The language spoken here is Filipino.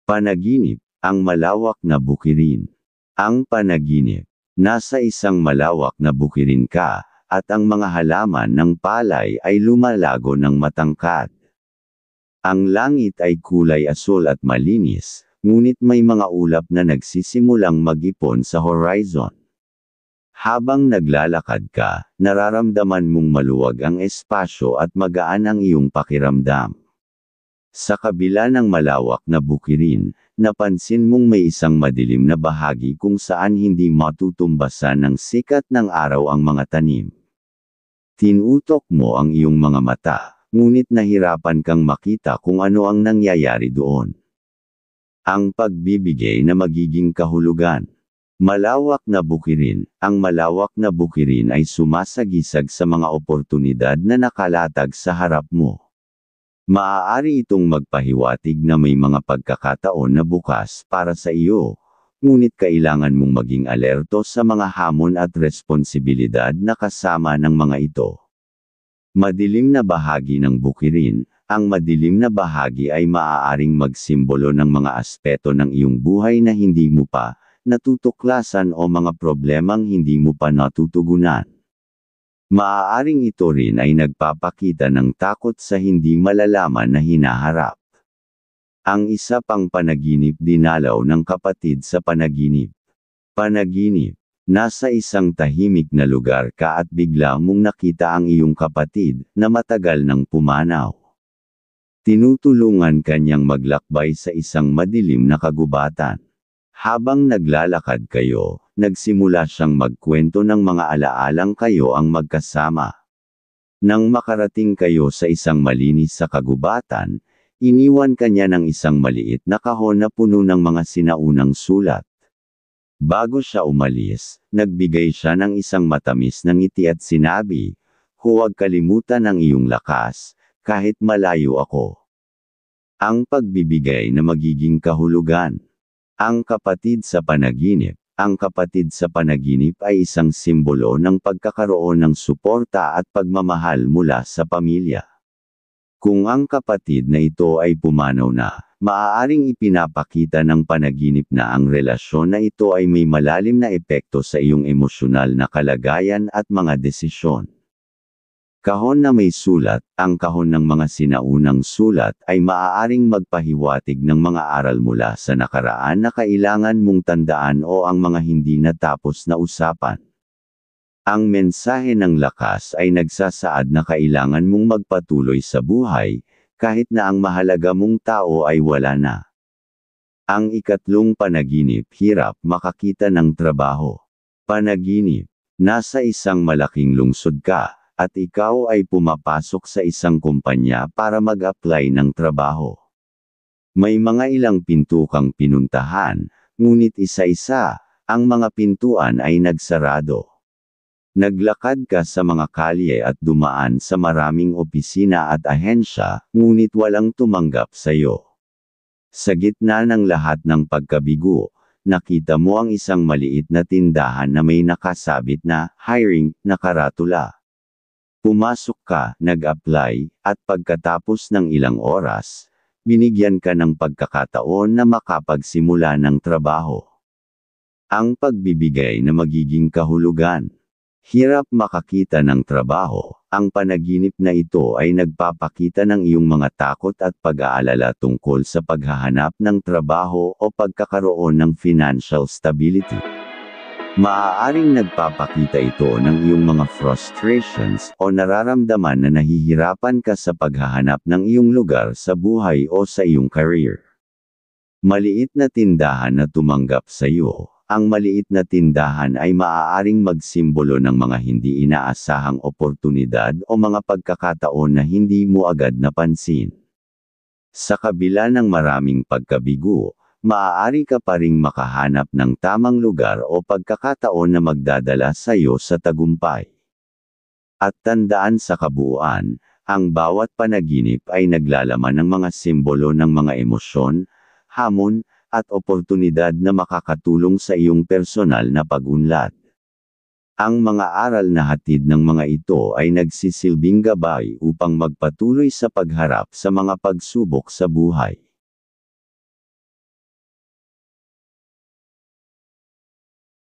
Panaginip, ang malawak na bukirin. Ang panaginip, nasa isang malawak na bukirin ka, at ang mga halaman ng palay ay lumalago ng matangkad. Ang langit ay kulay asul at malinis, ngunit may mga ulap na nagsisimulang mag-ipon sa horizon. Habang naglalakad ka, nararamdaman mong maluwag ang espasyo at magaan ang iyong pakiramdam. Sa kabila ng malawak na bukirin, napansin mong may isang madilim na bahagi kung saan hindi matutumbasan ng sikat ng araw ang mga tanim. Tinutok mo ang iyong mga mata, ngunit nahirapan kang makita kung ano ang nangyayari doon. Ang pagbibigay na magiging kahulugan. Malawak na bukirin. Ang malawak na bukirin ay sumasagisag sa mga oportunidad na nakalatag sa harap mo. Maaari itong magpahiwatig na may mga pagkakataon na bukas para sa iyo, ngunit kailangan mong maging alerto sa mga hamon at responsibilidad na kasama ng mga ito. Madilim na bahagi ng bukirin. Ang madilim na bahagi ay maaaring magsimbolo ng mga aspeto ng iyong buhay na hindi mo pa natutuklasan o mga problemang hindi mo pa natutugunan. Maaaring ito rin ay nagpapakita ng takot sa hindi malalaman na hinaharap. Ang isa pang panaginip dinalaw ng kapatid sa panaginip. Panaginip. Nasa isang tahimik na lugar ka at bigla mong nakita ang iyong kapatid na matagal nang pumanaw. Tinutulungan kanyang maglakbay sa isang madilim na kagubatan. Habang naglalakad kayo, nagsimula siyang magkwento ng mga alaalang kayo ang magkasama. Nang makarating kayo sa isang malinis sa kagubatan, iniwan kanya ng isang maliit na kahon na puno ng mga sinaunang sulat. Bago siya umalis, nagbigay siya ng isang matamis na ngiti at sinabi, "Huwag kalimutan ang iyong lakas, kahit malayo ako." Ang pagbibigay na magiging kahulugan. Ang kapatid sa panaginip. Ang kapatid sa panaginip ay isang simbolo ng pagkakaroon ng suporta at pagmamahal mula sa pamilya. Kung ang kapatid na ito ay pumanaw na, maaaring ipinapakita ng panaginip na ang relasyon na ito ay may malalim na epekto sa iyong emosyonal na kalagayan at mga desisyon. Kahon na may sulat. Ang kahon ng mga sinaunang sulat ay maaaring magpahiwatig ng mga aral mula sa nakaraan na kailangan mong tandaan o ang mga hindi natapos na usapan. Ang mensahe ng lakas ay nagsasaad na kailangan mong magpatuloy sa buhay, kahit na ang mahalaga mong tao ay wala na. Ang ikatlong panaginip. Hirap makakita ng trabaho. Panaginip. Nasa isang malaking lungsod ka, at ikaw ay pumapasok sa isang kumpanya para mag-apply ng trabaho. May mga ilang pinto kang pinuntahan, ngunit isa-isa, ang mga pintuan ay nagsarado. Naglakad ka sa mga kalye at dumaan sa maraming opisina at ahensya, ngunit walang tumanggap sa iyo. Sa gitna ng lahat ng pagkabigo, nakita mo ang isang maliit na tindahan na may nakasabit na "hiring" na karatula. Pumasok ka, nag-apply, at pagkatapos ng ilang oras, binigyan ka ng pagkakataon na makapagsimula ng trabaho. Ang pagbibigay na magiging kahulugan. Hirap makakita ng trabaho. Ang panaginip na ito ay nagpapakita ng iyong mga takot at pag-aalala tungkol sa paghahanap ng trabaho o pagkakaroon ng financial stability. Maaaring nagpapakita ito ng iyong mga frustrations o nararamdaman na nahihirapan ka sa paghahanap ng iyong lugar sa buhay o sa iyong career. Maliit na tindahan na tumanggap sa iyo. Ang maliit na tindahan ay maaaring magsimbolo ng mga hindi inaasahang oportunidad o mga pagkakataon na hindi mo agad napansin. Sa kabila ng maraming pagkabigo, maaari ka pa ring makahanap ng tamang lugar o pagkakataon na magdadala sa iyo sa tagumpay. At tandaan sa kabuuan, ang bawat panaginip ay naglalaman ng mga simbolo ng mga emosyon, hamon, at oportunidad na makakatulong sa iyong personal na pag-unlad. Ang mga aral na hatid ng mga ito ay nagsisilbing gabay upang magpatuloy sa pagharap sa mga pagsubok sa buhay.